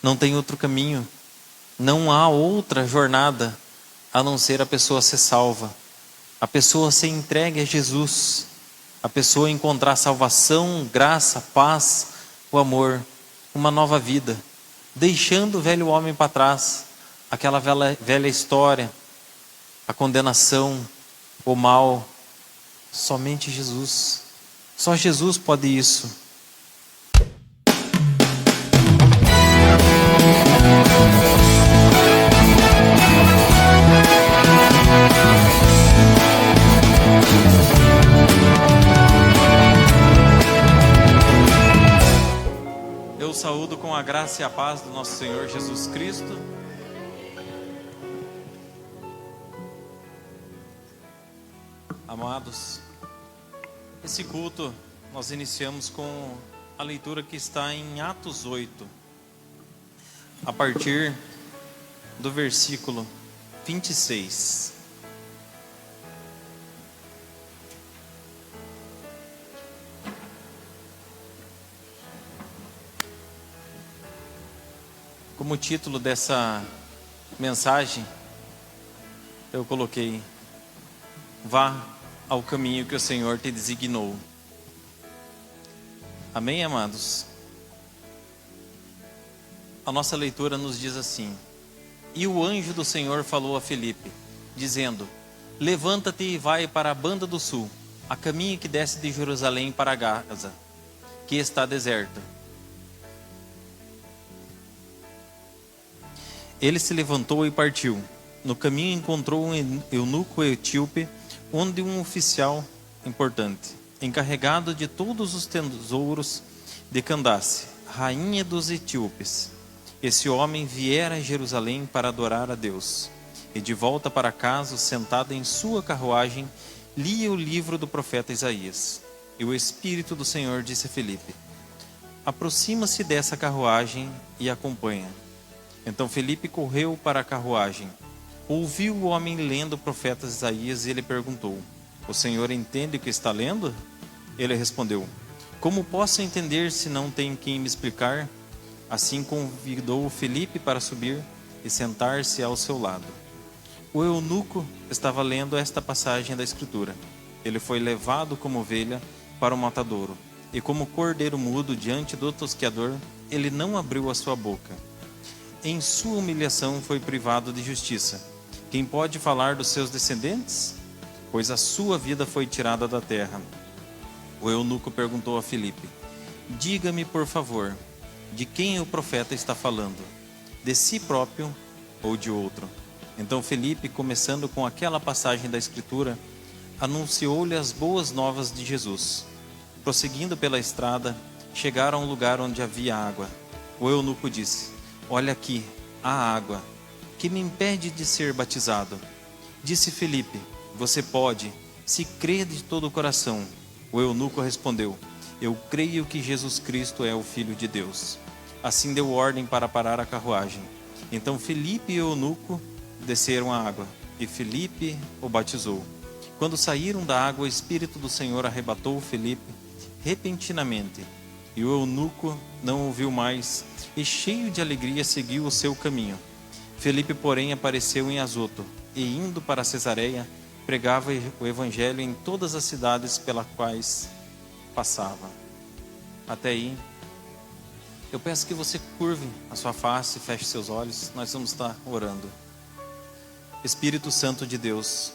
Não tem outro caminho. Não há outra jornada a não ser a pessoa ser salva. A pessoa ser entregue a Jesus. A pessoa encontrar salvação, graça, paz, o amor, uma nova vida. Deixando o velho homem para trás. Aquela velha história, a condenação, o mal. Somente Jesus. Só Jesus pode isso. Eu saúdo com a graça e a paz do nosso Senhor Jesus Cristo. Amados, esse culto nós iniciamos com a leitura que está em Atos 8, a partir do versículo 26. Como título dessa mensagem, eu coloquei: vá ao caminho que o Senhor te designou. Amém, amados? A nossa leitura nos diz assim: e o anjo do Senhor falou a Filipe, dizendo: levanta-te e vai para a banda do sul, a caminho que desce de Jerusalém para Gaza, que está deserta. Ele se levantou e partiu. No caminho encontrou um eunuco etíope, onde um oficial importante, encarregado de todos os tesouros de Candace, rainha dos etíopes. Esse homem viera a Jerusalém para adorar a Deus, e de volta para casa, sentado em sua carruagem, lia o livro do profeta Isaías. E o Espírito do Senhor disse a Filipe: aproxima-se dessa carruagem e acompanha. Então Filipe correu para a carruagem, ouviu o homem lendo o profeta Isaías e ele perguntou: o Senhor entende o que está lendo? Ele respondeu: como posso entender se não tem quem me explicar? Assim convidou Filipe para subir e sentar-se ao seu lado. O eunuco estava lendo esta passagem da Escritura. Ele foi levado como ovelha para o matadouro, e como cordeiro mudo diante do tosqueador, ele não abriu a sua boca. Em sua humilhação foi privado de justiça. Quem pode falar dos seus descendentes? Pois a sua vida foi tirada da terra. O eunuco perguntou a Filipe: diga-me, por favor, de quem o profeta está falando? De si próprio ou de outro? Então Filipe, começando com aquela passagem da Escritura, anunciou-lhe as boas novas de Jesus. Prosseguindo pela estrada, chegaram a um lugar onde havia água. O eunuco disse: olha aqui, a água, que me impede de ser batizado. Disse Filipe: você pode, se crê de todo o coração. O eunuco respondeu: eu creio que Jesus Cristo é o Filho de Deus. Assim deu ordem para parar a carruagem. Então Filipe e o eunuco desceram a água, e Filipe o batizou. Quando saíram da água, o Espírito do Senhor arrebatou Filipe repentinamente, e o eunuco não ouviu mais, e cheio de alegria seguiu o seu caminho. Filipe, porém, apareceu em Azoto, e indo para Cesareia, pregava o evangelho em todas as cidades pelas quais passava. Até aí, eu peço que você curve a sua face, feche seus olhos, nós vamos estar orando. Espírito Santo de Deus,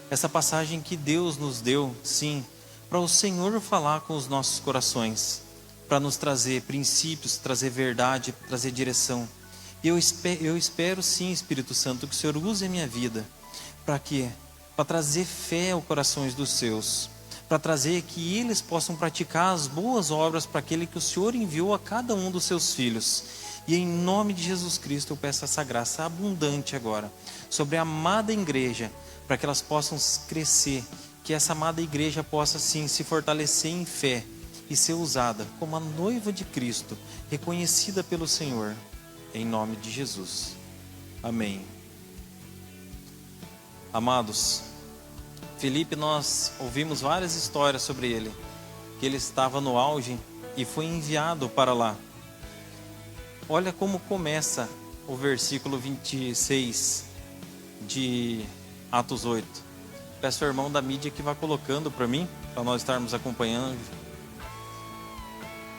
essa passagem que Deus nos deu, sim, para o Senhor falar com os nossos corações, para nos trazer princípios, trazer verdade, trazer direção. Eu espero sim, Espírito Santo, que o Senhor use a minha vida. Para quê? Para trazer fé aos corações dos seus. Para trazer que eles possam praticar as boas obras para aquele que o Senhor enviou a cada um dos seus filhos. E em nome de Jesus Cristo eu peço essa graça abundante agora sobre a amada igreja, para que elas possam crescer, que essa amada igreja possa sim se fortalecer em fé e ser usada como a noiva de Cristo, reconhecida pelo Senhor, em nome de Jesus. Amém. Amados, Filipe, nós ouvimos várias histórias sobre ele, que ele estava no auge e foi enviado para lá. Olha como começa o versículo 26 de Atos 8. Peço ao irmão da mídia que vá colocando para mim, para nós estarmos acompanhando.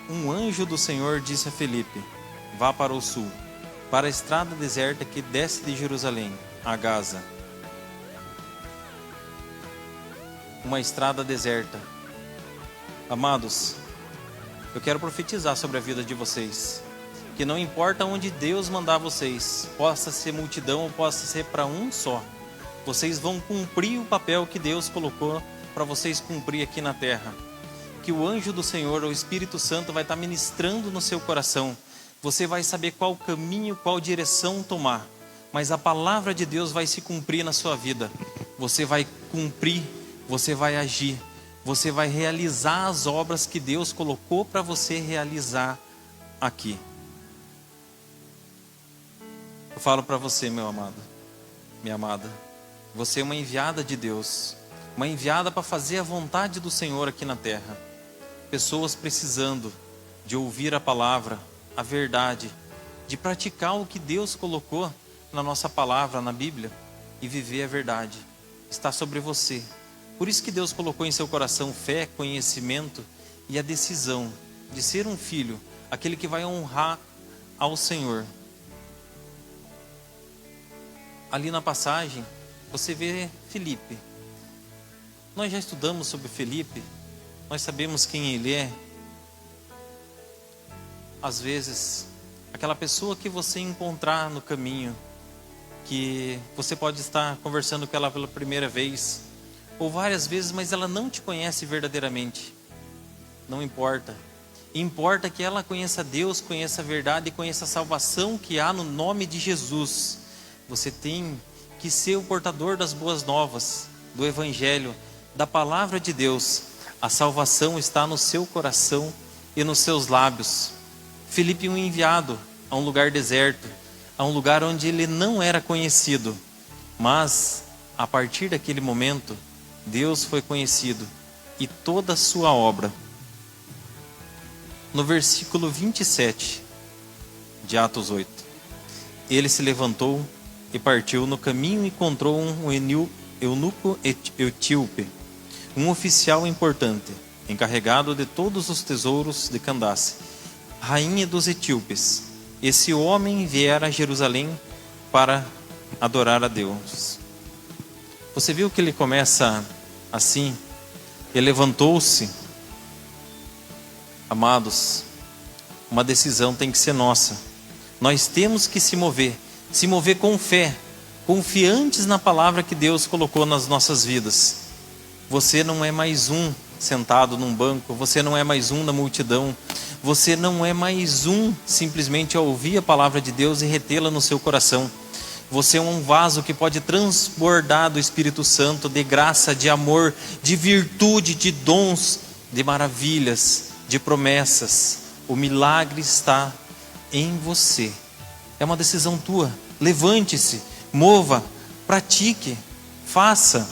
Um anjo do Senhor disse a Felipe: vá para o sul, para a estrada deserta que desce de Jerusalém a Gaza. Uma estrada deserta. Amados, eu quero profetizar sobre a vida de vocês, que não importa onde Deus mandar vocês, possa ser multidão ou possa ser para um só, vocês vão cumprir o papel que Deus colocou para vocês cumprir aqui na terra. Que o anjo do Senhor, o Espírito Santo, vai estar ministrando no seu coração. Você vai saber qual caminho, qual direção tomar, mas a palavra de Deus vai se cumprir na sua vida. Você vai cumprir, você vai agir, você vai realizar as obras que Deus colocou para você realizar aqui. Eu falo para você, meu amado, minha amada, você é uma enviada de Deus, uma enviada para fazer a vontade do Senhor aqui na terra. Pessoas precisando de ouvir a palavra, a verdade, de praticar o que Deus colocou na nossa palavra, na Bíblia, e viver a verdade. Está sobre você. Por isso que Deus colocou em seu coração fé, conhecimento e a decisão de ser um filho, aquele que vai honrar ao Senhor. Ali na passagem, você vê Felipe. Nós já estudamos sobre Felipe, nós sabemos quem ele é. Às vezes, aquela pessoa que você encontrar no caminho, que você pode estar conversando com ela pela primeira vez, ou várias vezes, mas ela não te conhece verdadeiramente. Não importa. Importa que ela conheça Deus, conheça a verdade e conheça a salvação que há no nome de Jesus. Você tem que ser o portador das boas novas, do Evangelho, da palavra de Deus. A salvação está no seu coração e nos seus lábios. Felipe, um enviado a um lugar deserto, a um lugar onde ele não era conhecido. Mas, a partir daquele momento, Deus foi conhecido e toda a sua obra. No versículo 27 de Atos 8. Ele se levantou e partiu no caminho e encontrou um eunuco etíope, um oficial importante, encarregado de todos os tesouros de Candace, rainha dos etíopes. Esse homem viera a Jerusalém para adorar a Deus. Você viu que ele começa assim? Ele levantou-se. Amados, uma decisão tem que ser nossa. Nós temos que se mover com fé, confiantes na palavra que Deus colocou nas nossas vidas. Você não é mais um sentado num banco, você não é mais um na multidão, você não é mais um simplesmente a ouvir a palavra de Deus e retê-la no seu coração. Você é um vaso que pode transbordar do Espírito Santo, de graça, de amor, de virtude, de dons, de maravilhas, de promessas. O milagre está em você. É uma decisão tua. Levante-se, mova, pratique, faça.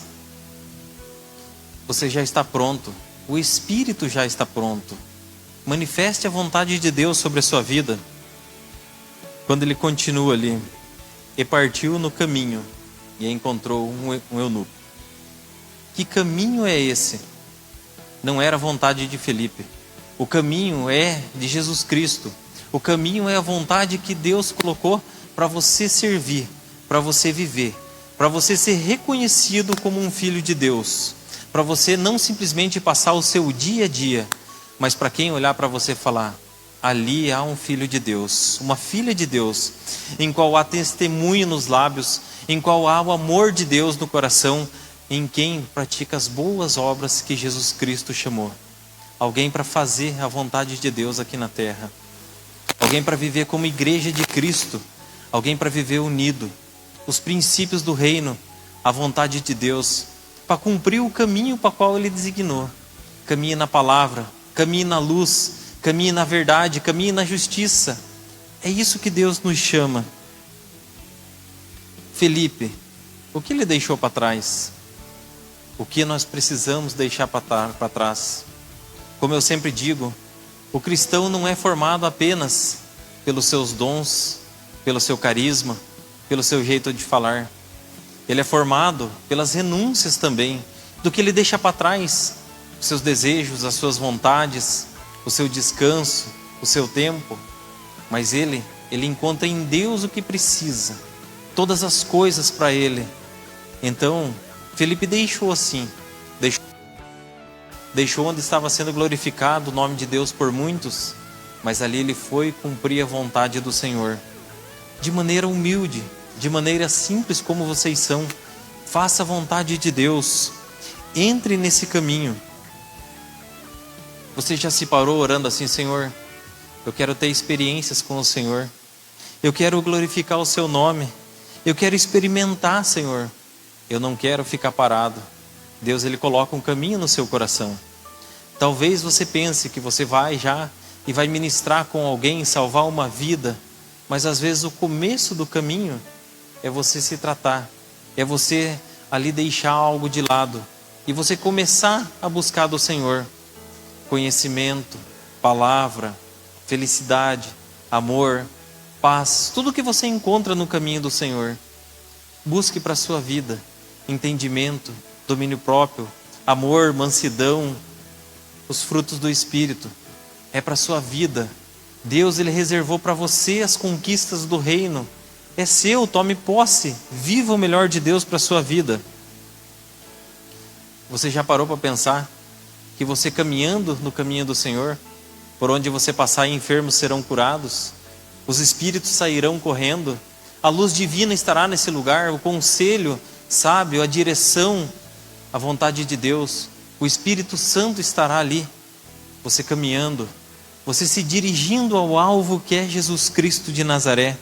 Você já está pronto. O Espírito já está pronto. Manifeste a vontade de Deus sobre a sua vida. Quando ele continua ali, e partiu no caminho e encontrou um eunuco. Que caminho é esse? Não era a vontade de Felipe. O caminho é de Jesus Cristo. O caminho é a vontade que Deus colocou para você servir, para você viver, para você ser reconhecido como um filho de Deus, para você não simplesmente passar o seu dia a dia, mas para quem olhar para você falar: ali há um filho de Deus, uma filha de Deus, em qual há testemunho nos lábios, em qual há o amor de Deus no coração, em quem pratica as boas obras que Jesus Cristo chamou. Alguém para fazer a vontade de Deus aqui na terra. Alguém para viver como igreja de Cristo. Alguém para viver unido. Os princípios do reino, a vontade de Deus, para cumprir o caminho para o qual Ele designou. Caminhe na palavra, caminhe na luz, caminhe na verdade, caminhe na justiça. É isso que Deus nos chama. Felipe, o que ele deixou para trás? O que nós precisamos deixar para trás? Como eu sempre digo, o cristão não é formado apenas pelos seus dons, pelo seu carisma, pelo seu jeito de falar. Ele é formado pelas renúncias também, do que ele deixa para trás, os seus desejos, as suas vontades, o seu descanso, o seu tempo. Mas ele encontra em Deus o que precisa, todas as coisas para ele. Então, Felipe deixou assim, deixou onde estava sendo glorificado o nome de Deus por muitos, mas ali ele foi cumprir a vontade do Senhor, de maneira humilde, de maneira simples como vocês são. Faça a vontade de Deus, entre nesse caminho. Você já se parou orando assim: Senhor, eu quero ter experiências com o Senhor, eu quero glorificar o seu nome, eu quero experimentar, Senhor, eu não quero ficar parado. Deus, ele coloca um caminho no seu coração. Talvez você pense que você vai já e vai ministrar com alguém, salvar uma vida, mas às vezes o começo do caminho é você se tratar, é você ali deixar algo de lado e você começar a buscar do Senhor conhecimento, palavra, felicidade, amor, paz, tudo que você encontra no caminho do Senhor. Busque para a sua vida entendimento, domínio próprio, amor, mansidão, os frutos do Espírito. É para a sua vida. Deus, ele reservou para você as conquistas do reino. É seu, tome posse. Viva o melhor de Deus para a sua vida. Você já parou para pensar que você caminhando no caminho do Senhor, por onde você passar, enfermos serão curados, os espíritos sairão correndo, a luz divina estará nesse lugar, o conselho sábio, a direção, a vontade de Deus, o Espírito Santo estará ali. Você caminhando, você se dirigindo ao alvo que é Jesus Cristo de Nazaré,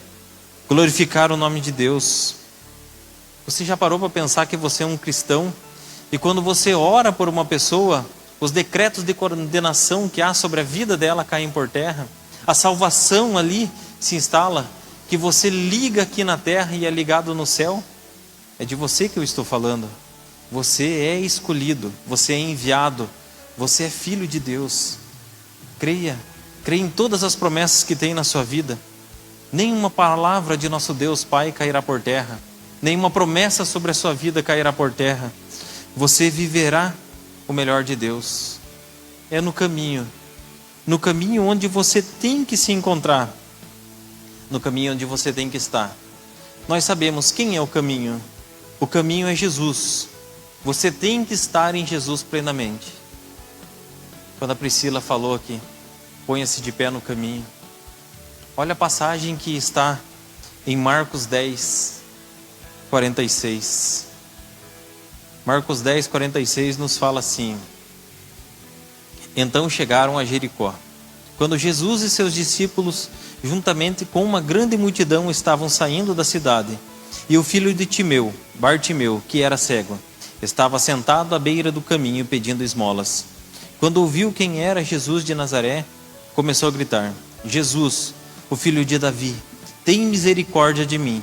glorificar o nome de Deus. Você já parou para pensar que você é um cristão e quando você ora por uma pessoa, os decretos de condenação que há sobre a vida dela caem por terra, a salvação ali se instala, que você liga aqui na terra e é ligado no céu? É de você que eu estou falando. Você é escolhido, você é enviado, você é filho de Deus. Creia em todas as promessas que tem na sua vida. Nenhuma palavra de nosso Deus Pai cairá por terra, nenhuma promessa sobre a sua vida cairá por terra. Você viverá o melhor de Deus. É no caminho onde você tem que se encontrar, no caminho onde você tem que estar. Nós sabemos quem é o caminho. O caminho é Jesus. Você tem que estar em Jesus plenamente. Quando a Priscila falou aqui, ponha-se de pé no caminho. Olha a passagem que está em Marcos 10, 46. Marcos 10, 46 nos fala assim: Então chegaram a Jericó. Quando Jesus e seus discípulos, juntamente com uma grande multidão, estavam saindo da cidade, e o filho de Timeu, Bartimeu, que era cego, estava sentado à beira do caminho pedindo esmolas. Quando ouviu quem era Jesus de Nazaré, começou a gritar: Jesus, o filho de Davi, tem misericórdia de mim.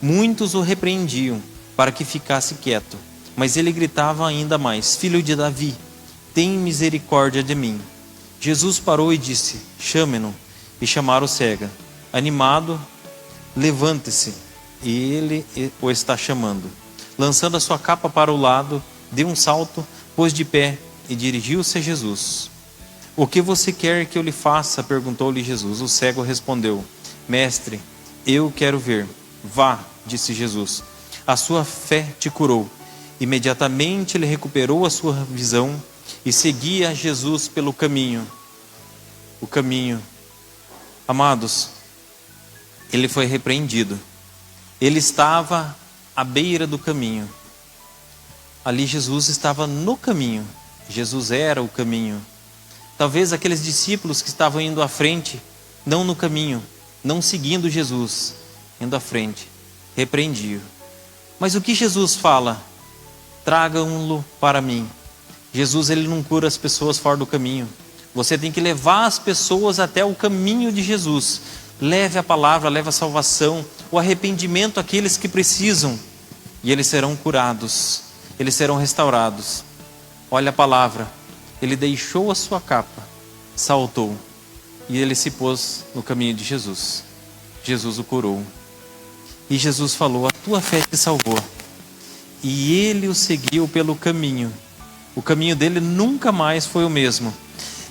Muitos o repreendiam para que ficasse quieto, mas ele gritava ainda mais: Filho de Davi, tem misericórdia de mim. Jesus parou e disse: Chame-no. E chamaram o cego. Animado, levante-se. E ele o está chamando. Lançando a sua capa para o lado, deu um salto, pôs de pé e dirigiu-se a Jesus. O que você quer que eu lhe faça? Perguntou-lhe Jesus. O cego respondeu: Mestre, eu quero ver. Vá, disse Jesus. A sua fé te curou. Imediatamente ele recuperou a sua visão e seguia Jesus pelo caminho. O caminho. Amados, ele foi repreendido. Ele estava à beira do caminho. Ali Jesus estava no caminho. Jesus era o caminho. Talvez aqueles discípulos que estavam indo à frente, não no caminho, não seguindo Jesus, indo à frente, repreendiam. Mas o que Jesus fala? Tragam-no para mim. Jesus, ele não cura as pessoas fora do caminho. Você tem que levar as pessoas até o caminho de Jesus. Leve a palavra, leve a salvação, o arrependimento àqueles que precisam. E eles serão curados, eles serão restaurados. Olha a palavra. Ele deixou a sua capa, saltou. E ele se pôs no caminho de Jesus. Jesus o curou. E Jesus falou: a tua fé te salvou. E ele o seguiu pelo caminho. O caminho dele nunca mais foi o mesmo.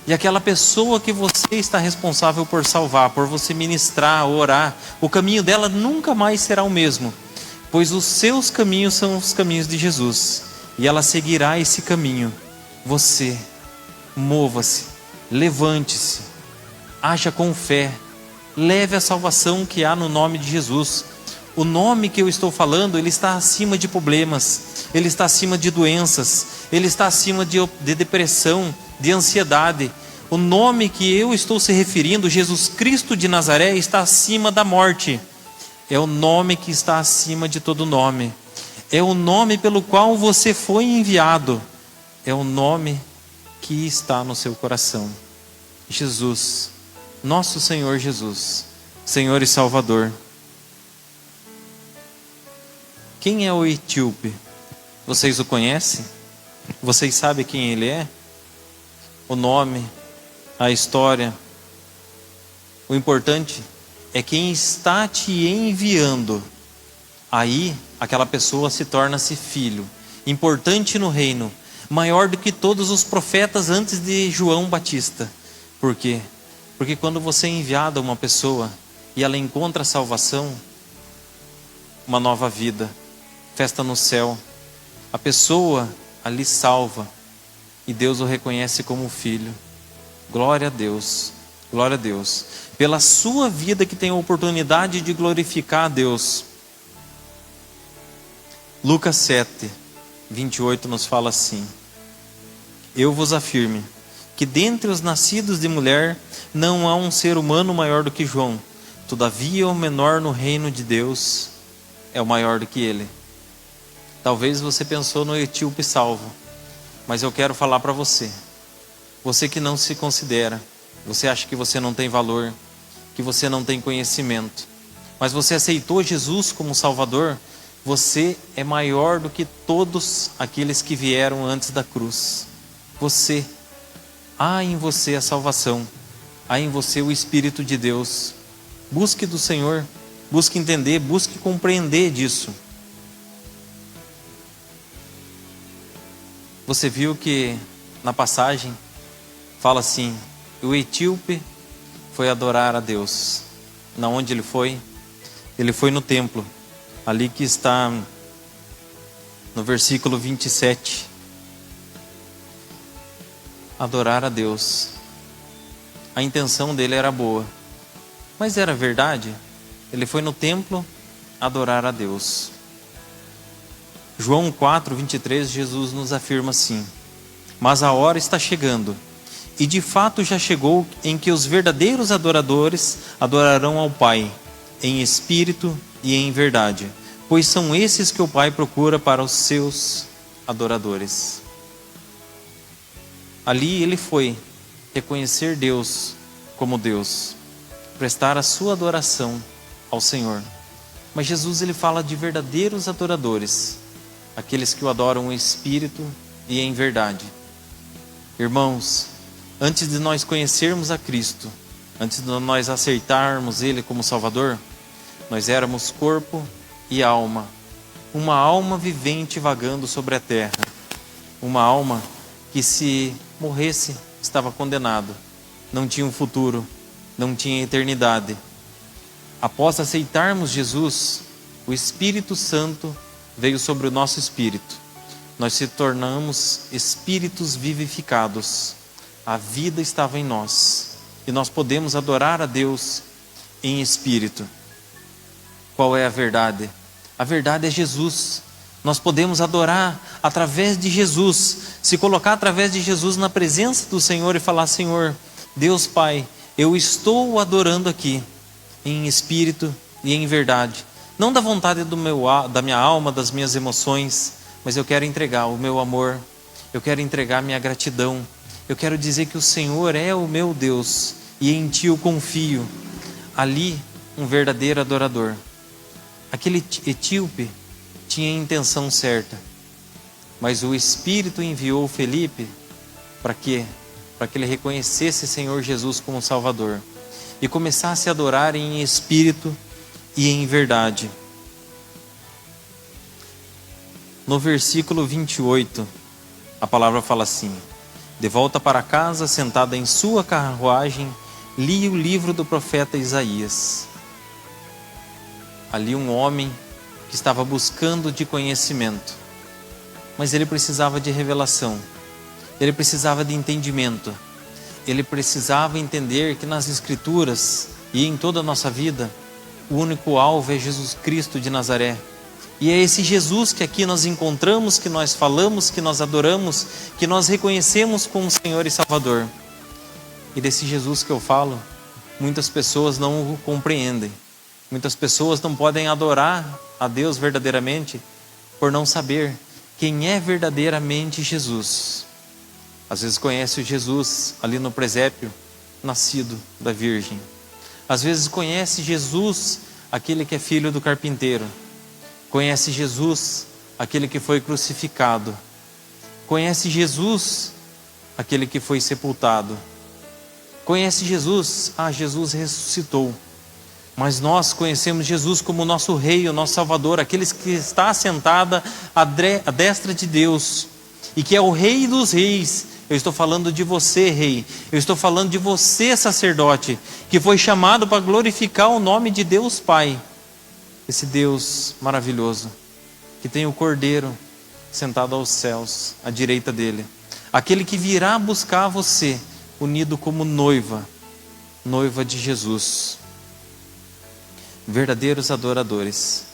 E aquela pessoa que você está responsável por salvar, por você ministrar, orar, o caminho dela nunca mais será o mesmo, pois os seus caminhos são os caminhos de Jesus, e ela seguirá esse caminho. Você, mova-se, levante-se, haja com fé, leve a salvação que há no nome de Jesus. O nome que eu estou falando, ele está acima de problemas, ele está acima de doenças, ele está acima de depressão, de ansiedade. O nome que eu estou se referindo, Jesus Cristo de Nazaré, está acima da morte. É o nome que está acima de todo nome. É o nome pelo qual você foi enviado. É o nome que está no seu coração. Jesus, nosso Senhor Jesus, Senhor e Salvador. Quem é o etíope? Vocês o conhecem? Vocês sabem quem ele é? O nome, a história. O importante é quem está te enviando. Aí, aquela pessoa se torna-se filho, importante no reino, maior do que todos os profetas antes de João Batista. Por quê? Porque quando você é enviado a uma pessoa e ela encontra salvação, uma nova vida, festa no céu, a pessoa ali salva e Deus o reconhece como filho. Glória a Deus, glória a Deus, pela sua vida que tem a oportunidade de glorificar a Deus. Lucas 7, 28 nos fala assim: eu vos afirmo que dentre os nascidos de mulher não há um ser humano maior do que João, todavia o menor no reino de Deus é o maior do que ele. Talvez você pensou no etíope salvo, mas eu quero falar para você, você que não se considera, você acha que você não tem valor, que você não tem conhecimento, mas você aceitou Jesus como Salvador, você é maior do que todos aqueles que vieram antes da cruz. Você, há em você a salvação, há em você o Espírito de Deus. Busque do Senhor, busque entender, busque compreender disso. Você viu que na passagem fala assim: o etíope foi adorar a Deus. Na onde ele foi? Ele foi no templo, ali que está no versículo 27. Adorar a Deus. A intenção dele era boa, mas era verdade? Ele foi no templo adorar a Deus. João 4, 23, Jesus nos afirma assim: mas a hora está chegando, e de fato já chegou, em que os verdadeiros adoradores adorarão ao Pai, em espírito e em verdade, pois são esses que o Pai procura para os seus adoradores. Ali ele foi reconhecer Deus como Deus, prestar a sua adoração ao Senhor. Mas Jesus, ele fala de verdadeiros adoradores, aqueles que o adoram em espírito e em verdade. Irmãos, antes de nós conhecermos a Cristo, antes de nós aceitarmos Ele como Salvador, nós éramos corpo e alma, uma alma vivente vagando sobre a terra, uma alma que, se morresse, estava condenado, não tinha um futuro, não tinha eternidade. Após aceitarmos Jesus, o Espírito Santo veio sobre o nosso espírito. Nós se tornamos espíritos vivificados. A vida estava em nós e nós podemos adorar a Deus em espírito. Qual é a verdade? A verdade é Jesus. Nós podemos adorar através de Jesus, se colocar através de Jesus na presença do Senhor e falar: Senhor, Deus Pai, eu estou adorando aqui em espírito e em verdade. Não da vontade da minha alma, das minhas emoções, mas eu quero entregar o meu amor, eu quero entregar a minha gratidão, eu quero dizer que o Senhor é o meu Deus e em Ti eu confio. Ali, um verdadeiro adorador. Aquele etíope tinha a intenção certa, mas o Espírito enviou Felipe para quê? para que ele reconhecesse Senhor Jesus como Salvador e começasse a adorar em espírito e em verdade. No versículo 28, a palavra fala assim: de volta para casa, sentada em sua carruagem, li o livro do profeta Isaías. Ali um homem que estava buscando de conhecimento, mas ele precisava de revelação, ele precisava de entendimento, ele precisava entender que nas Escrituras e em toda a nossa vida, o único alvo é Jesus Cristo de Nazaré. E é esse Jesus que aqui nós encontramos, que nós falamos, que nós adoramos, que nós reconhecemos como Senhor e Salvador. E desse Jesus que eu falo, muitas pessoas não o compreendem. Muitas pessoas não podem adorar a Deus verdadeiramente por não saber quem é verdadeiramente Jesus. Às vezes conhece o Jesus ali no presépio, nascido da Virgem. Às vezes conhece Jesus, aquele que é filho do carpinteiro. Conhece Jesus, aquele que foi crucificado. Conhece Jesus, aquele que foi sepultado. Conhece Jesus, Jesus ressuscitou. Mas nós conhecemos Jesus como o nosso Rei, o nosso Salvador, aquele que está sentado à destra de Deus e que é o Rei dos Reis. Eu estou falando de você, Rei. Eu estou falando de você, sacerdote, que foi chamado para glorificar o nome de Deus Pai. Esse Deus maravilhoso, que tem o Cordeiro sentado aos céus, à direita dele. Aquele que virá buscar você, unido como noiva, noiva de Jesus. Verdadeiros adoradores.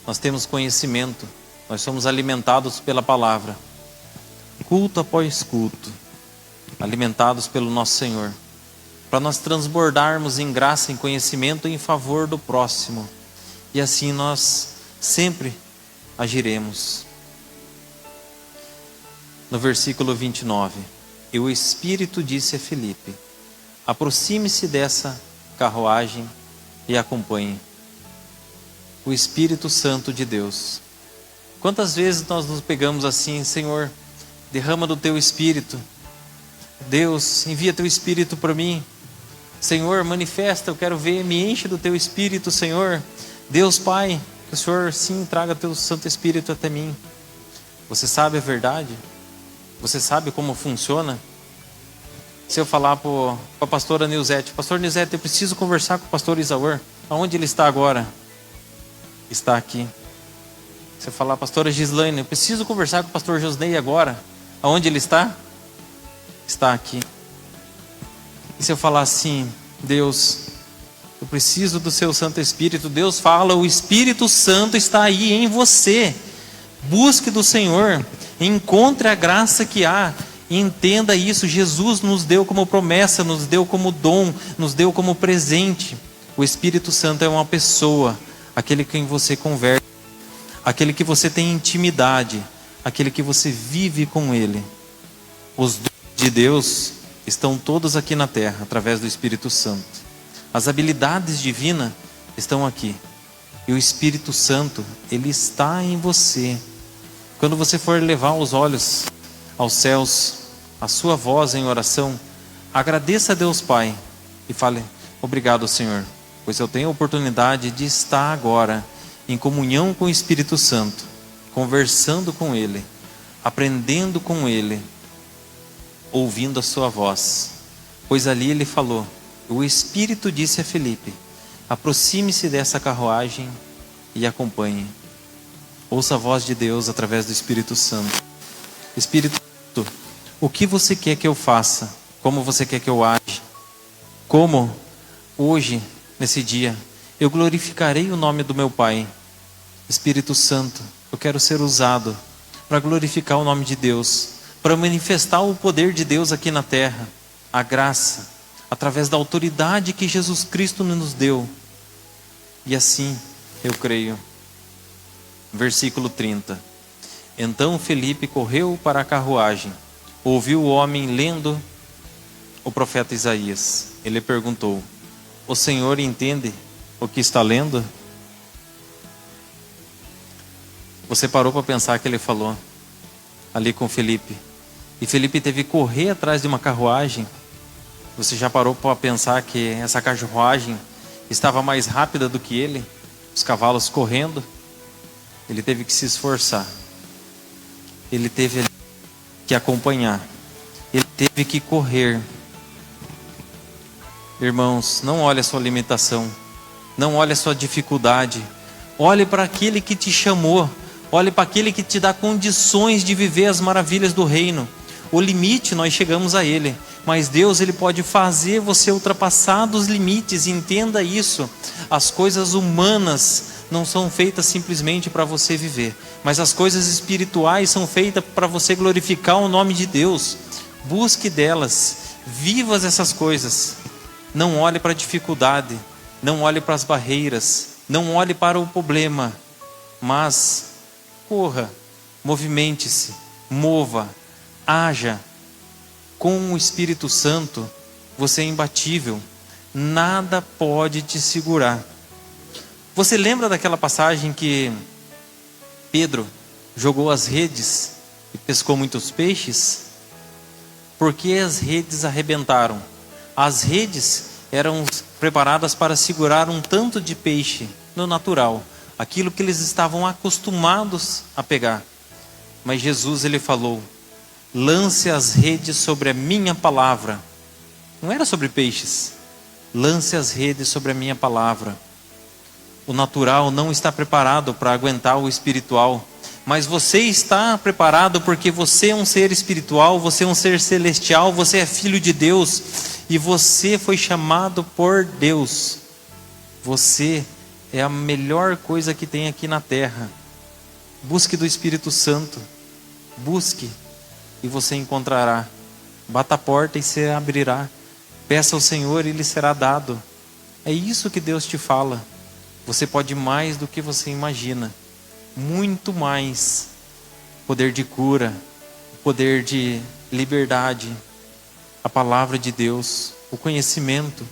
Nós temos conhecimento, nós somos alimentados pela palavra. Culto após culto, alimentados pelo nosso Senhor. Para nós transbordarmos em graça, em conhecimento, em favor do próximo. E assim nós sempre agiremos. No versículo 29, e o Espírito disse a Filipe: aproxime-se dessa carruagem e acompanhe. O Espírito Santo de Deus. Quantas vezes nós nos pegamos assim: Senhor, derrama do Teu Espírito. Deus, envia Teu Espírito para mim. Senhor, manifesta, eu quero ver, me enche do Teu Espírito, Senhor. Deus Pai, que o Senhor sim traga Teu Santo Espírito até mim. Você sabe a verdade? Você sabe como funciona? Se eu falar para a pastora Nilzete: pastor Nilzete, eu preciso conversar com o pastor Isaur. Aonde ele está agora? Está aqui. Se eu falar: pastora Gislaine, eu preciso conversar com o pastor Josnei agora. Aonde ele está? Está aqui. E se eu falar assim: Deus, eu preciso do Seu Santo Espírito. Deus fala: o Espírito Santo está aí em você. Busque do Senhor, encontre a graça que há e entenda isso. Jesus nos deu como promessa, nos deu como dom, nos deu como presente. O Espírito Santo é uma pessoa, aquele que em você conversa, aquele que você tem intimidade, aquele que você vive com Ele. Os dons de Deus estão todos aqui na terra, através do Espírito Santo. As habilidades divinas estão aqui. E o Espírito Santo, Ele está em você. Quando você for levar os olhos aos céus, a sua voz em oração, agradeça a Deus Pai e fale: obrigado, Senhor, pois eu tenho a oportunidade de estar agora em comunhão com o Espírito Santo, conversando com Ele, aprendendo com Ele, ouvindo a sua voz. Pois ali Ele falou: o Espírito disse a Filipe: aproxime-se dessa carruagem e acompanhe. Ouça a voz de Deus através do Espírito Santo. Espírito Santo, o que você quer que eu faça? Como você quer que eu age? Como hoje, nesse dia, eu glorificarei o nome do meu Pai? Espírito Santo, eu quero ser usado para glorificar o nome de Deus, para manifestar o poder de Deus aqui na terra, a graça, através da autoridade que Jesus Cristo nos deu. E assim, eu creio. Versículo 30. Então Filipe correu para a carruagem, ouviu o homem lendo o profeta Isaías. Ele perguntou: o Senhor entende o que está lendo? Você parou para pensar que ele falou ali com Filipe: E Felipe teve que correr atrás de uma carruagem. Você já parou para pensar que essa carruagem estava mais rápida do que ele? Os cavalos correndo. Ele teve que se esforçar. Ele teve que acompanhar. Ele teve que correr. Irmãos, não olhe a sua limitação. Não olhe a sua dificuldade. Olhe para aquele que te chamou. Olhe para aquele que te dá condições de viver as maravilhas do reino. O limite, nós chegamos a ele. Mas Deus, Ele pode fazer você ultrapassar dos limites. Entenda isso. As coisas humanas não são feitas simplesmente para você viver. Mas as coisas espirituais são feitas para você glorificar o nome de Deus. Busque delas. Viva essas coisas. Não olhe para a dificuldade. Não olhe para as barreiras. Não olhe para o problema. Mas corra. Movimente-se. Mova. Haja. Com o Espírito Santo, você é imbatível. Nada pode te segurar. Você lembra daquela passagem que Pedro jogou as redes e pescou muitos peixes? Porque as redes arrebentaram. As redes eram preparadas para segurar um tanto de peixe no natural, aquilo que eles estavam acostumados a pegar. Mas Jesus, Ele falou: lance as redes sobre a minha palavra. Não era sobre peixes. Lance as redes sobre a minha palavra. O natural não está preparado para aguentar o espiritual. Mas você está preparado porque você é um ser espiritual, você é um ser celestial, você é filho de Deus. E você foi chamado por Deus. Você é a melhor coisa que tem aqui na terra. Busque do Espírito Santo. Busque. E você encontrará. Bata a porta e se abrirá. Peça ao Senhor e lhe será dado. É isso que Deus te fala. Você pode mais do que você imagina. Muito mais. Poder de cura. Poder de liberdade. A palavra de Deus. O conhecimento.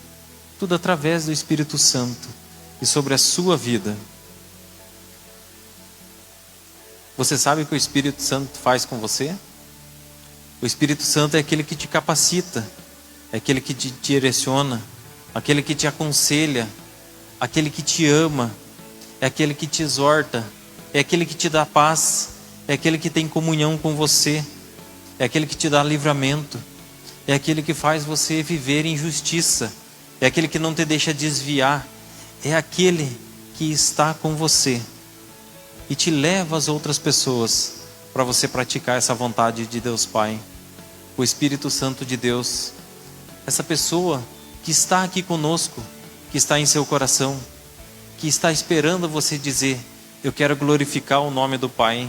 Tudo através do Espírito Santo. E sobre a sua vida. Você sabe o que o Espírito Santo faz com você? O Espírito Santo é aquele que te capacita, é aquele que te direciona, aquele que te aconselha, aquele que te ama, é aquele que te exorta, é aquele que te dá paz, é aquele que tem comunhão com você, é aquele que te dá livramento, é aquele que faz você viver em justiça, é aquele que não te deixa desviar, é aquele que está com você e te leva às outras pessoas para você praticar essa vontade de Deus Pai. O Espírito Santo de Deus, essa pessoa que está aqui conosco, que está em seu coração, que está esperando você dizer: eu quero glorificar o nome do Pai.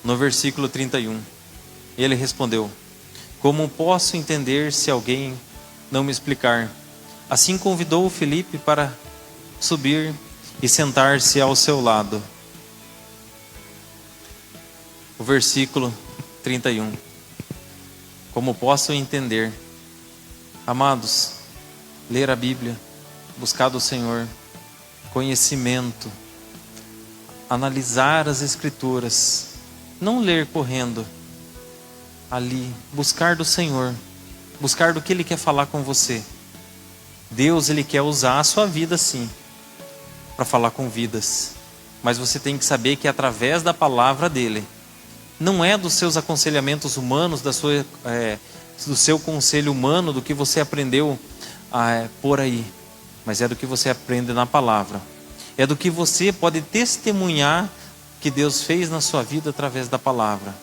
No versículo 31, ele respondeu: como posso entender se alguém não me explicar? Assim convidou Felipe para subir e sentar-se ao seu lado. O versículo 31. Como posso entender? Amados, ler a Bíblia, buscar do Senhor, conhecimento, analisar as Escrituras, não ler correndo, ali, buscar do Senhor, buscar do que Ele quer falar com você. Deus, Ele quer usar a sua vida sim, para falar com vidas, mas você tem que saber que é através da palavra dEle. Não é dos seus aconselhamentos humanos, do seu conselho humano, do que você aprendeu por aí. Mas é do que você aprende na palavra. É do que você pode testemunhar que Deus fez na sua vida através da palavra.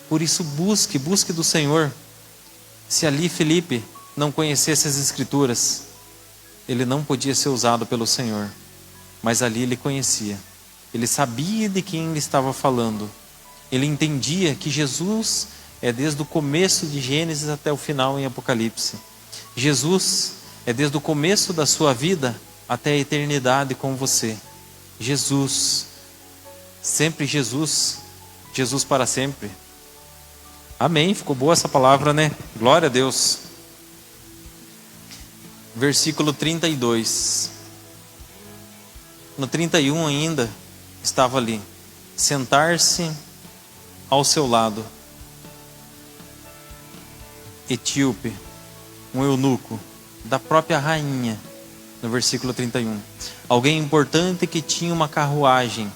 Por isso busque do Senhor. Se ali Felipe não conhecesse as Escrituras, ele não podia ser usado pelo Senhor. Mas ali ele conhecia. Ele sabia de quem ele estava falando. Ele entendia que Jesus é desde o começo de Gênesis até o final em Apocalipse. Jesus é desde o começo da sua vida até a eternidade com você. Jesus, sempre Jesus, Jesus para sempre. Amém, ficou boa essa palavra, né? Glória a Deus. Versículo 32. No 31 ainda, estava ali: sentar-se ao seu lado. etíope, um eunuco, da própria rainha, no versículo 31. Alguém importante que tinha uma carruagem,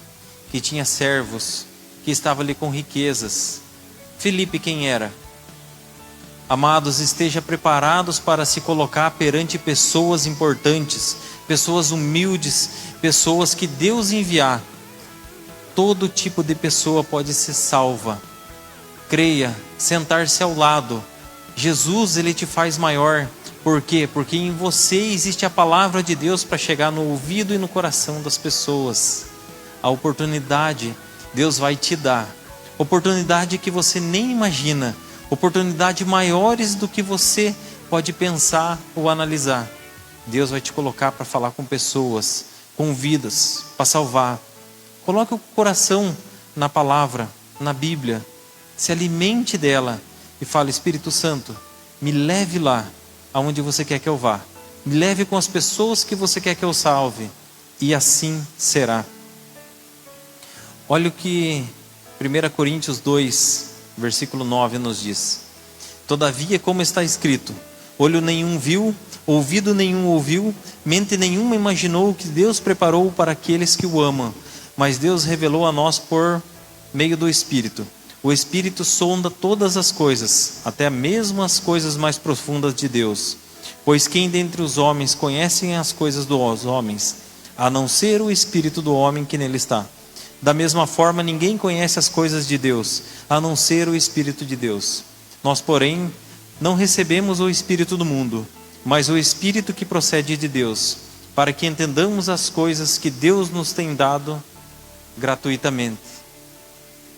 que tinha servos, que estava ali com riquezas. Filipe quem era? Amados, esteja preparados para se colocar perante pessoas importantes, pessoas humildes, pessoas que Deus enviar. Todo tipo de pessoa pode ser salva. Creia, sentar-se ao lado. Jesus, Ele te faz maior. Por quê? Porque em você existe a palavra de Deus para chegar no ouvido e no coração das pessoas. A oportunidade Deus vai te dar. Oportunidade que você nem imagina. Oportunidade maiores do que você pode pensar ou analisar. Deus vai te colocar para falar com pessoas, com vidas, para salvar. Coloque o coração na palavra, na Bíblia. Se alimente dela e fale: Espírito Santo, me leve lá aonde você quer que eu vá. Me leve com as pessoas que você quer que eu salve. E assim será. Olha o que 1 Coríntios 2, versículo 9 nos diz: Todavia, como está escrito, olho nenhum viu, ouvido nenhum ouviu, mente nenhuma imaginou o que Deus preparou para aqueles que o amam. Mas Deus revelou a nós por meio do Espírito. O Espírito sonda todas as coisas, até mesmo as coisas mais profundas de Deus. Pois quem dentre os homens conhece as coisas dos homens, a não ser o Espírito do homem que nele está? Da mesma forma, ninguém conhece as coisas de Deus, a não ser o Espírito de Deus. Nós, porém, não recebemos o Espírito do mundo, mas o Espírito que procede de Deus, para que entendamos as coisas que Deus nos tem dado gratuitamente.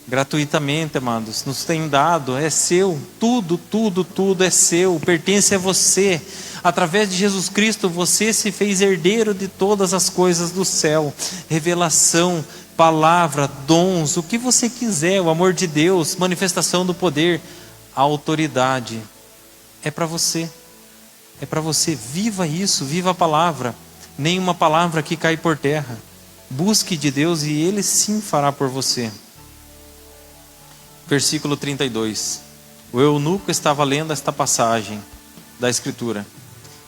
Gratuitamente, amados, nos tem dado, é seu, tudo é seu, pertence a você. Através de Jesus Cristo, você se fez herdeiro de todas as coisas do céu. Revelação, palavra, dons, o que você quiser, o amor de Deus, manifestação do poder, a autoridade. É para você, é para você. Viva isso, viva a palavra. Nenhuma palavra que cai por terra. Busque de Deus e Ele sim fará por você. Versículo 32. O eunuco estava lendo esta passagem da Escritura.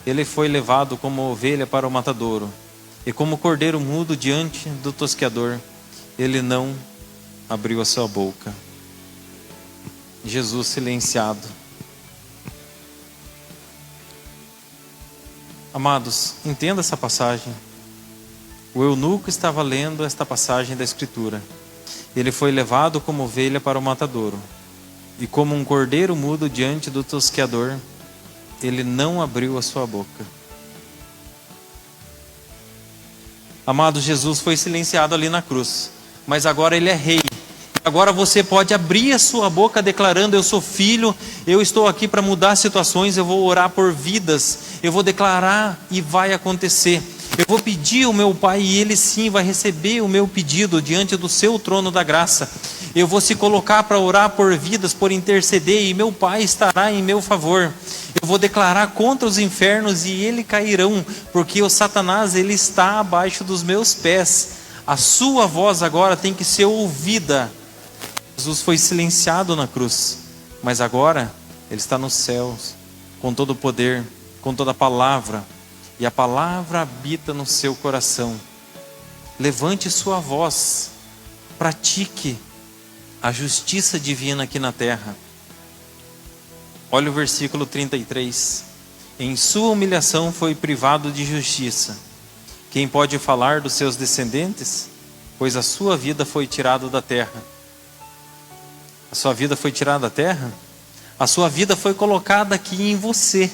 Ele foi levado como ovelha para o matadouro, e como cordeiro mudo diante do tosqueador, ele não abriu a sua boca. Jesus silenciado. Amados, entenda essa passagem. O eunuco estava lendo esta passagem da Escritura. Ele foi levado como ovelha para o matadouro, e como um cordeiro mudo diante do tosqueador, ele não abriu a sua boca. Amado, Jesus foi silenciado ali na cruz, mas agora ele é rei. Agora você pode abrir a sua boca declarando: eu sou filho, eu estou aqui para mudar situações, eu vou orar por vidas, eu vou declarar e vai acontecer. Eu vou pedir ao meu Pai e Ele sim vai receber o meu pedido diante do seu trono da graça. Eu vou se colocar para orar por vidas, por interceder, e meu Pai estará em meu favor. Eu vou declarar contra os infernos e eles cairão, porque o Satanás ele está abaixo dos meus pés. A sua voz agora tem que ser ouvida. Jesus foi silenciado na cruz, mas agora Ele está nos céus, com todo o poder, com toda a palavra. E a palavra habita no seu coração. Levante sua voz, pratique a justiça divina aqui na terra. Olha o versículo 33. Em sua humilhação foi privado de justiça. Quem pode falar dos seus descendentes? Pois a sua vida foi tirada da terra. A sua vida foi tirada da terra? A sua vida foi colocada aqui em você.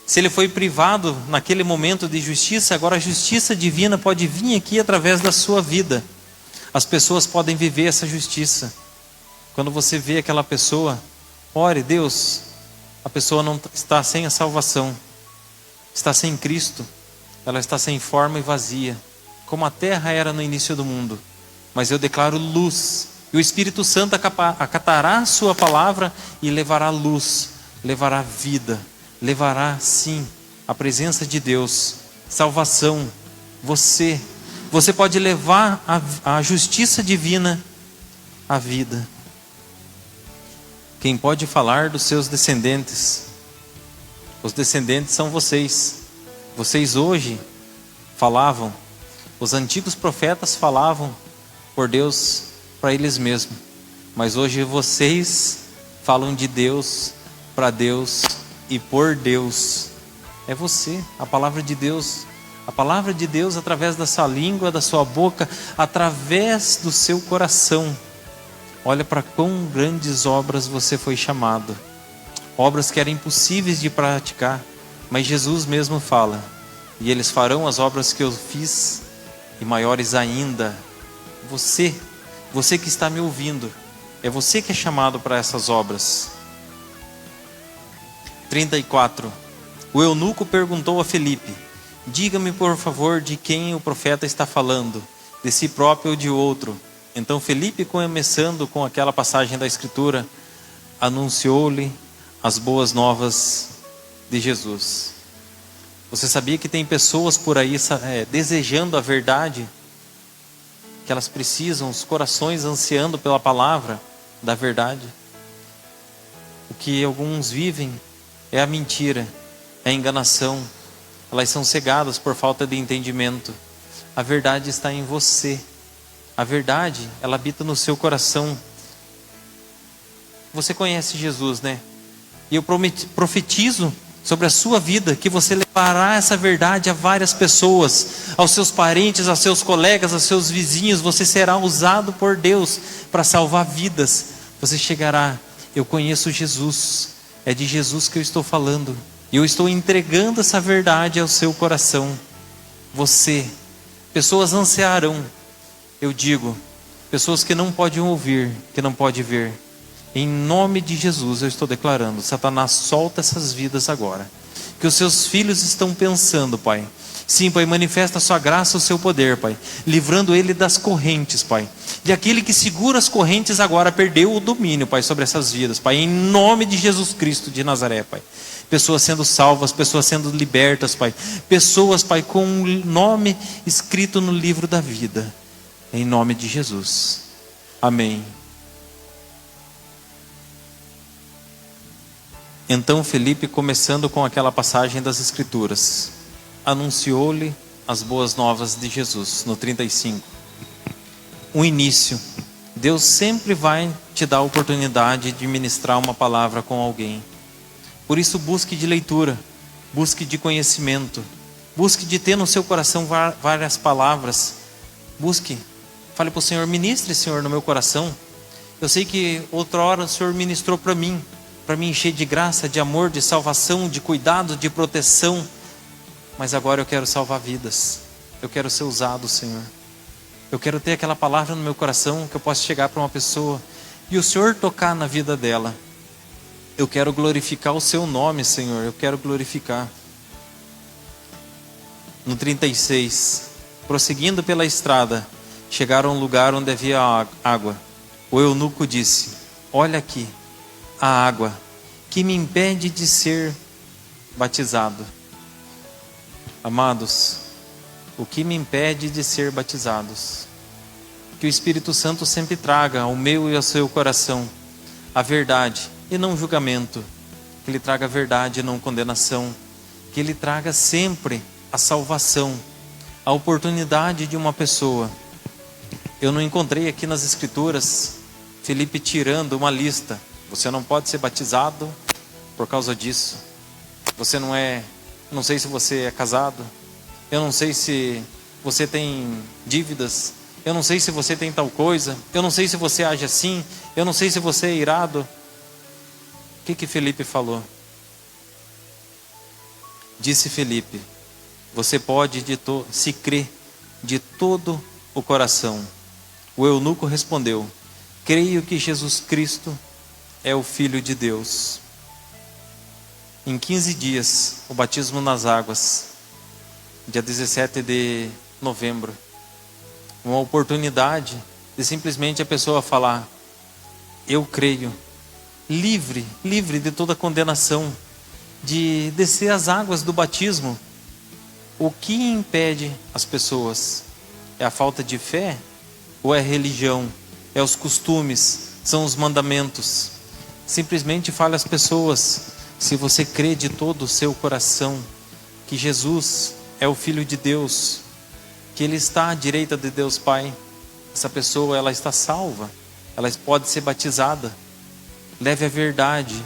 Se ele foi privado naquele momento de justiça, agora a justiça divina pode vir aqui através da sua vida. As pessoas podem viver essa justiça. Quando você vê aquela pessoa, ore: Deus, a pessoa não está sem a salvação, está sem Cristo, ela está sem forma e vazia, como a terra era no início do mundo. Mas eu declaro luz, e o Espírito Santo acatará a sua palavra e levará luz, levará vida, levará sim a presença de Deus, salvação. Você pode levar a justiça divina à vida. Quem pode falar dos seus descendentes? Os descendentes são vocês. Vocês hoje falavam, os antigos profetas falavam por Deus para eles mesmos. Mas hoje vocês falam de Deus, para Deus e por Deus. É você, a palavra de Deus. A palavra de Deus através da sua língua, da sua boca, através do seu coração. Olha para quão grandes obras você foi chamado. Obras que eram impossíveis de praticar, mas Jesus mesmo fala: e eles farão as obras que eu fiz, e maiores ainda. Você que está me ouvindo, é você que é chamado para essas obras. 34. O eunuco perguntou a Felipe: diga-me por favor de quem o profeta está falando, de si próprio ou de outro? Então Felipe, começando com aquela passagem da Escritura, anunciou-lhe as boas novas de Jesus. Você sabia que tem pessoas por aí desejando a verdade, que elas precisam, os corações ansiando pela palavra da verdade? O que alguns vivem é a mentira, é a enganação. Elas são cegadas por falta de entendimento. A verdade está em você. A verdade, ela habita no seu coração. Você conhece Jesus, né? E eu profetizo sobre a sua vida que você levará essa verdade a várias pessoas, aos seus parentes, aos seus colegas, aos seus vizinhos. Você será usado por Deus para salvar vidas. Você chegará: eu conheço Jesus, é de Jesus que eu estou falando, e eu estou entregando essa verdade ao seu coração. Pessoas ansiarão, eu digo, pessoas que não podem ouvir, que não podem ver. Em nome de Jesus eu estou declarando: Satanás, solta essas vidas agora. Que os seus filhos estão pensando, Pai. Sim, Pai, manifesta a sua graça, o seu poder, Pai, livrando ele das correntes, Pai. E aquele que segura as correntes agora perdeu o domínio, Pai, sobre essas vidas, Pai, em nome de Jesus Cristo de Nazaré, Pai. Pessoas sendo salvas, pessoas sendo libertas, Pai. Pessoas, Pai, com um nome escrito no livro da vida. Em nome de Jesus. Amém. Então Felipe, começando com aquela passagem das Escrituras, anunciou-lhe as boas novas de Jesus. No 35. O início. Deus sempre vai te dar a oportunidade de ministrar uma palavra com alguém. Por isso, busque de leitura, busque de conhecimento, busque de ter no seu coração várias palavras. Busque, fale para o Senhor: ministre, Senhor, no meu coração. Eu sei que outrora o Senhor ministrou para me encher de graça, de amor, de salvação, de cuidado, de proteção. Mas agora eu quero salvar vidas. Eu quero ser usado, Senhor. Eu quero ter aquela palavra no meu coração que eu possa chegar para uma pessoa e o Senhor tocar na vida dela. Eu quero glorificar o seu nome, Senhor. Eu quero glorificar. No 36, prosseguindo pela estrada, chegaram a um lugar onde havia água. O eunuco disse: olha aqui, a água que me impede de ser batizado. Amados, o que me impede de ser batizados? Que o Espírito Santo sempre traga ao meu e ao seu coração a verdade e não julgamento. Que Ele traga a verdade e não condenação. Que Ele traga sempre a salvação, a oportunidade de uma pessoa. Eu não encontrei aqui nas Escrituras Felipe tirando uma lista: você não pode ser batizado por causa disso. Você não sei se você é casado. Eu não sei se você tem dívidas. Eu não sei se você tem tal coisa. Eu não sei se você age assim. Eu não sei se você é irado. O que Felipe falou? Disse Felipe: você pode, se crer de todo o coração. O eunuco respondeu: creio que Jesus Cristo é o Filho de Deus. Em 15 dias, o batismo nas águas, dia 17 de novembro. Uma oportunidade de simplesmente a pessoa falar: eu creio, livre de toda condenação, de descer as águas do batismo. O que impede as pessoas? É a falta de fé? Ou é a religião? É os costumes? São os mandamentos? Simplesmente fale às pessoas: se você crê de todo o seu coração que Jesus é o Filho de Deus, que Ele está à direita de Deus Pai, essa pessoa, ela está salva, ela pode ser batizada. Leve a verdade.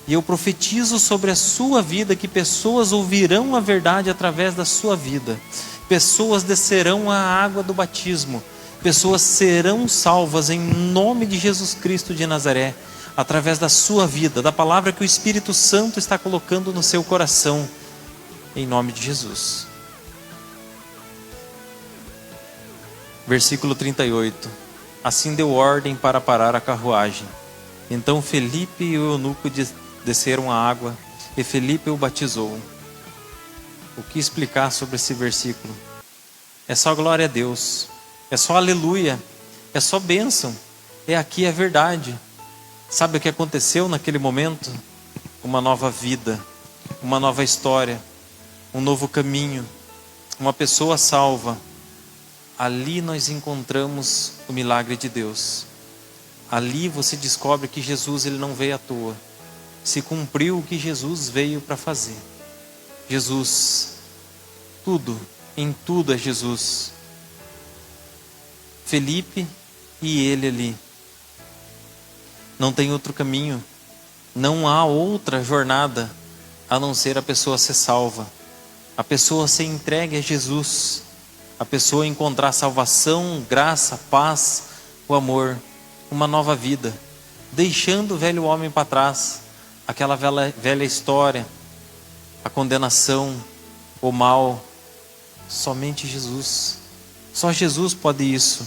E eu profetizo sobre a sua vida que pessoas ouvirão a verdade através da sua vida. Pessoas descerão a água do batismo. Pessoas serão salvas em nome de Jesus Cristo de Nazaré, através da sua vida, da palavra que o Espírito Santo está colocando no seu coração, em nome de Jesus. Versículo 38. Assim deu ordem para parar a carruagem. Então Felipe e o eunuco desceram a água e Felipe o batizou. O que explicar sobre esse versículo? É só glória a Deus, é só aleluia, é só bênção, é aqui a verdade. Sabe o que aconteceu naquele momento? Uma nova vida, uma nova história, um novo caminho, uma pessoa salva. Ali nós encontramos o milagre de Deus. Ali você descobre que Jesus, ele não veio à toa. Se cumpriu o que Jesus veio para fazer. Jesus, tudo, em tudo é Jesus. Felipe e ele ali. Não tem outro caminho. Não há outra jornada a não ser a pessoa ser salva. A pessoa ser entregue a Jesus. A pessoa encontrar salvação, graça, paz, o amor, uma nova vida. Deixando o velho homem para trás. Aquela velha história, a condenação, o mal. Somente Jesus. Só Jesus pode isso.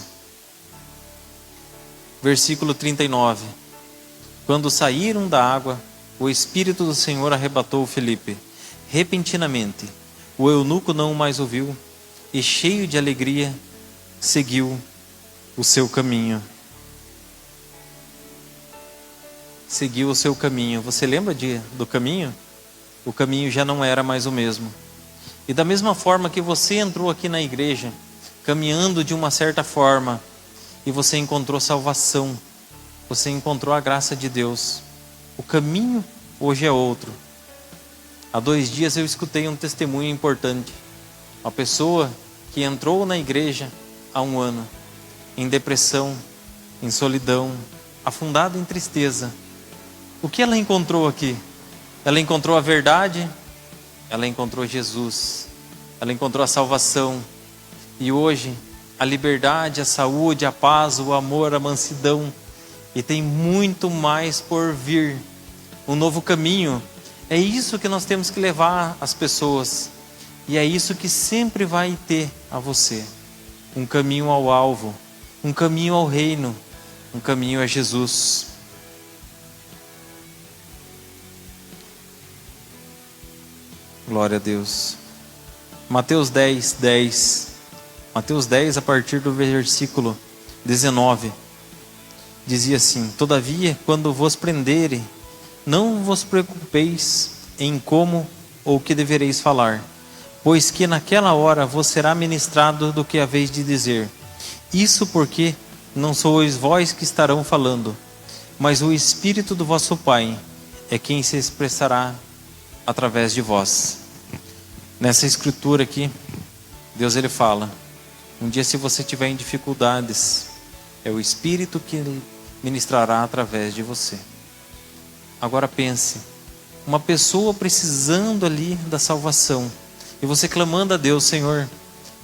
Versículo 39. Quando saíram da água, o Espírito do Senhor arrebatou Felipe. Repentinamente, o eunuco não o mais ouviu e, cheio de alegria, seguiu o seu caminho. Seguiu o seu caminho. Você lembra do caminho? O caminho já não era mais o mesmo. E da mesma forma que você entrou aqui na igreja, caminhando de uma certa forma, e você encontrou salvação, você encontrou a graça de Deus, o caminho hoje é outro. Há 2 dias eu escutei um testemunho importante. Uma pessoa que entrou na igreja há 1 ano, em depressão, em solidão, afundada em tristeza. O que ela encontrou aqui? Ela encontrou a verdade, ela encontrou Jesus, ela encontrou a salvação. E hoje, a liberdade, a saúde, a paz, o amor, a mansidão. E tem muito mais por vir. Um novo caminho. É isso que nós temos que levar às pessoas. E é isso que sempre vai ter a você. Um caminho ao alvo. Um caminho ao reino. Um caminho a Jesus. Glória a Deus. Mateus 10, 10. Mateus 10, a partir do versículo 19. Dizia assim: Todavia, quando vos prenderem, não vos preocupeis em como ou que devereis falar, pois que naquela hora vos será ministrado do que haveis de dizer. Isso porque não sois vós que estarão falando, mas o Espírito do vosso Pai é quem se expressará através de vós. Nessa escritura aqui, Deus ele fala: um dia, se você tiver em dificuldades, é o Espírito que ministrará através de você. Agora pense, uma pessoa precisando ali da salvação, e você clamando a Deus: Senhor,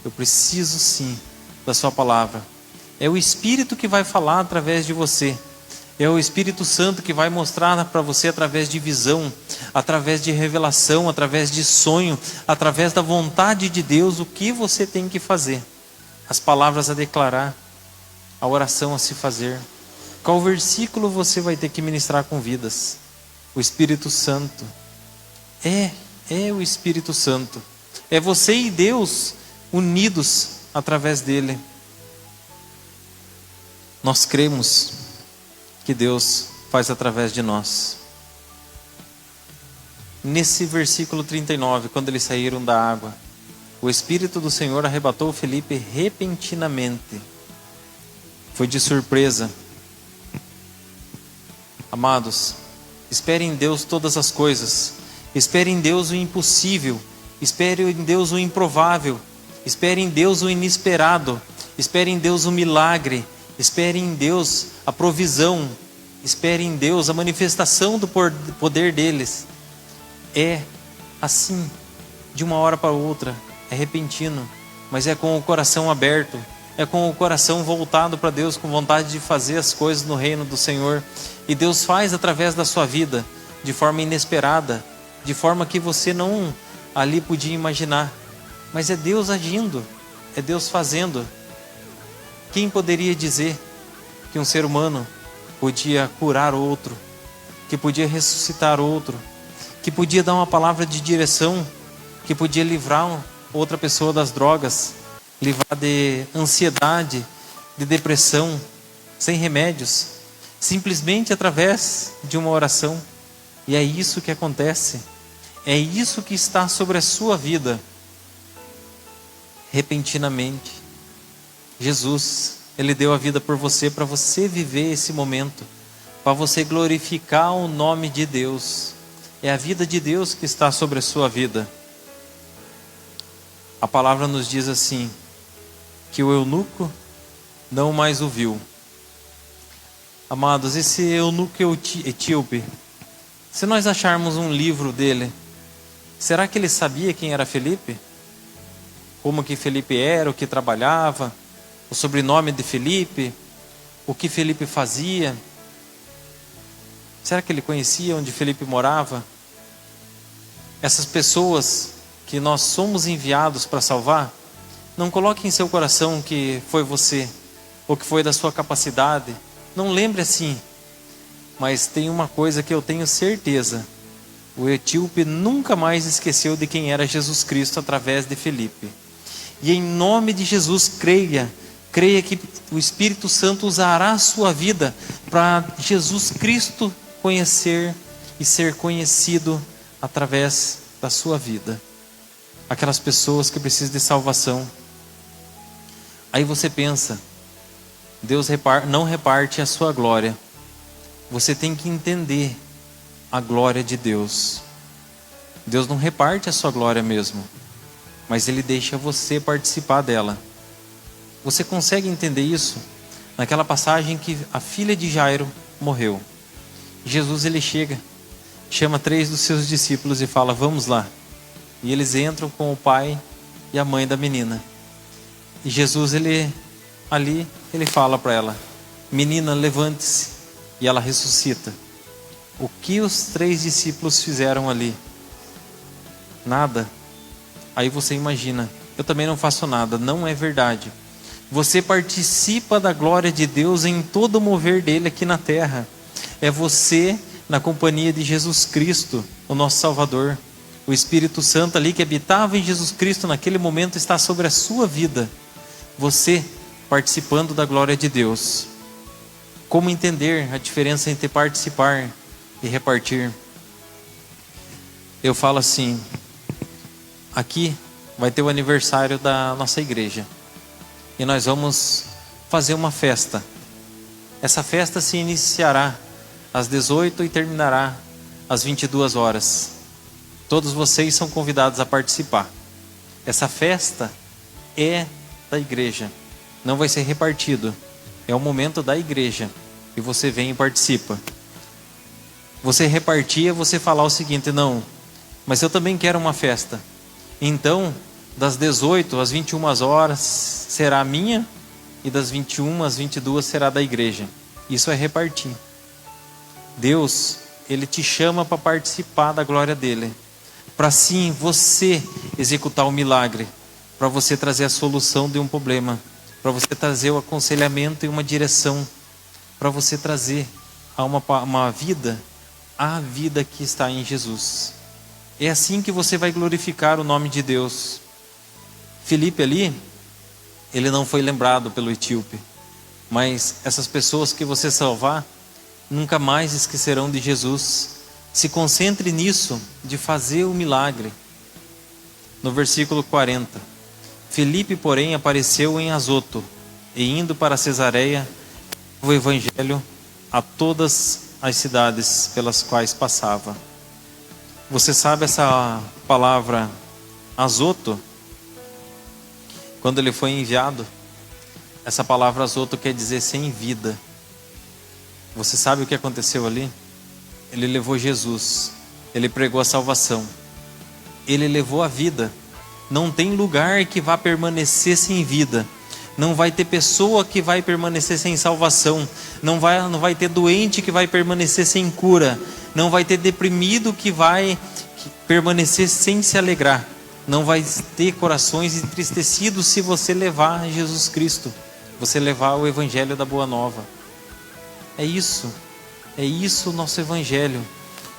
eu preciso sim da sua palavra. É o Espírito que vai falar através de você. É o Espírito Santo que vai mostrar para você através de visão, através de revelação, através de sonho, através da vontade de Deus, o que você tem que fazer. As palavras a declarar, a oração a se fazer. Qual versículo você vai ter que ministrar com vidas? O Espírito Santo. É o Espírito Santo. É você e Deus unidos através dele. Nós cremos que Deus faz através de nós. Nesse versículo 39, quando eles saíram da água, o Espírito do Senhor arrebatou Felipe repentinamente. Foi de surpresa. Amados, Espere em Deus todas as coisas. Espere em Deus o impossível. Espere em Deus o improvável. Espere em Deus o inesperado. Espere em Deus o milagre. Espere em Deus a provisão. Espere em Deus a manifestação do poder deles. É assim, de uma hora para outra. É repentino, mas é com o coração aberto. É com o coração voltado para Deus, com vontade de fazer as coisas no reino do Senhor. E Deus faz através da sua vida, de forma inesperada, de forma que você não ali podia imaginar. Mas é Deus agindo, é Deus fazendo. Quem poderia dizer que um ser humano podia curar outro, que podia ressuscitar outro, que podia dar uma palavra de direção, que podia livrar outra pessoa das drogas, livrar de ansiedade, de depressão, sem remédios, simplesmente através de uma oração. E é isso que acontece, é isso que está sobre a sua vida. Repentinamente, Jesus, Ele deu a vida por você, para você viver esse momento, para você glorificar o nome de Deus. É a vida de Deus que está sobre a sua vida. A palavra nos diz assim, que o eunuco não mais o viu. Amados, esse eunuco etíope, se nós acharmos um livro dele, será que ele sabia quem era Felipe? Como que Felipe era, o que trabalhava, o sobrenome de Felipe, o que Felipe fazia? Será que ele conhecia onde Felipe morava? Essas pessoas que nós somos enviados para salvar, não coloque em seu coração que foi você, ou que foi da sua capacidade. Não lembre assim. Mas tem uma coisa que eu tenho certeza: o etíope nunca mais esqueceu de quem era Jesus Cristo através de Felipe. E em nome de Jesus, creia que o Espírito Santo usará a sua vida para Jesus Cristo conhecer e ser conhecido através da sua vida. Aquelas pessoas que precisam de salvação. Aí você pensa, Deus não reparte a sua glória. Você tem que entender a glória de Deus. Deus não reparte a sua glória mesmo, mas Ele deixa você participar dela. Você consegue entender isso? Naquela passagem que a filha de Jairo morreu. Jesus, Ele chega, chama 3 dos seus discípulos e fala, vamos lá. E eles entram com o pai e a mãe da menina. E Jesus, ele fala para ela, menina, levante-se. E ela ressuscita. O que os 3 discípulos fizeram ali? Nada. Aí você imagina, eu também não faço nada. Não é verdade. Você participa da glória de Deus em todo o mover dele aqui na terra. É você na companhia de Jesus Cristo, o nosso Salvador. O Espírito Santo ali que habitava em Jesus Cristo naquele momento está sobre a sua vida. Você participando da glória de Deus. Como entender a diferença entre participar e repartir? Eu falo assim, aqui vai ter o aniversário da nossa igreja. E nós vamos fazer uma festa. Essa festa se iniciará às 18 e terminará às 22 horas. Todos vocês são convidados a participar. Essa festa é da igreja. Não vai ser repartido. É o momento da igreja. E você vem e participa. Você repartir é você falar o seguinte, não, mas eu também quero uma festa. Então, das 18 às 21 horas será a minha, e das 21 às 22 será da igreja. Isso é repartir. Deus, Ele te chama para participar da glória dEle. Para sim você executar o milagre. Para você trazer a solução de um problema. Para você trazer o aconselhamento e uma direção. Para você trazer a uma vida, a vida que está em Jesus. É assim que você vai glorificar o nome de Deus. Felipe ali, ele não foi lembrado pelo etíope. Mas essas pessoas que você salvar, nunca mais esquecerão de Jesus. Se concentre nisso, de fazer o milagre. No versículo 40. Felipe, porém, apareceu em Azoto, e indo para Cesareia, o evangelho a todas as cidades pelas quais passava. Você sabe essa palavra azoto? Quando ele foi enviado, essa palavra azoto quer dizer sem vida. Você sabe o que aconteceu ali? Ele levou Jesus, ele pregou a salvação, ele levou a vida. Não tem lugar que vá permanecer sem vida. Não vai ter pessoa que vai permanecer sem salvação. Não vai ter doente que vai permanecer sem cura. Não vai ter deprimido que vai permanecer sem se alegrar. Não vai ter corações entristecidos se você levar Jesus Cristo. Você levar o Evangelho da Boa Nova. É isso o nosso Evangelho.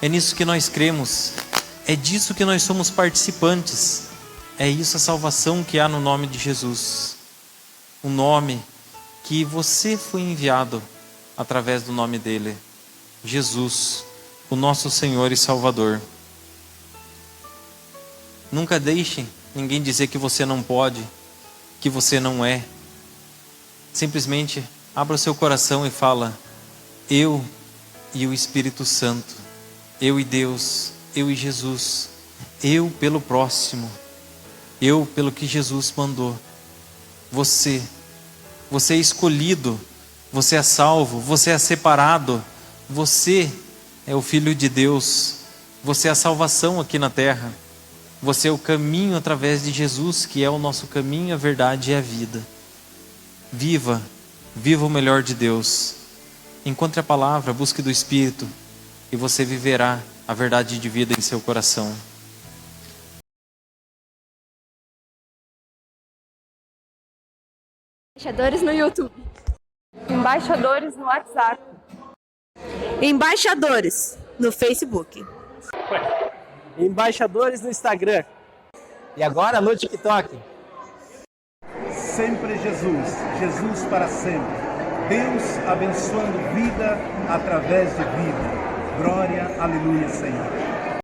É nisso que nós cremos. É disso que nós somos participantes. É isso a salvação que há no nome de Jesus. O nome que você foi enviado através do nome dele. Jesus, o nosso Senhor e Salvador. Nunca deixe ninguém dizer que você não pode, que você não é. Simplesmente abra o seu coração e fala: eu e o Espírito Santo, eu e Deus, eu e Jesus, eu pelo próximo, eu pelo que Jesus mandou. Você é escolhido, você é salvo, você é separado, você é o Filho de Deus, você é a salvação aqui na terra, você é o caminho através de Jesus, que é o nosso caminho, a verdade e a vida. Viva o melhor de Deus. Encontre a palavra, busque do Espírito, e você viverá a verdade de vida em seu coração. Embaixadores no YouTube. Embaixadores no WhatsApp. Embaixadores no Facebook. Embaixadores no Instagram. E agora no TikTok. Sempre Jesus, Jesus para sempre. Deus abençoando vida através de vida. Glória, aleluia, Senhor.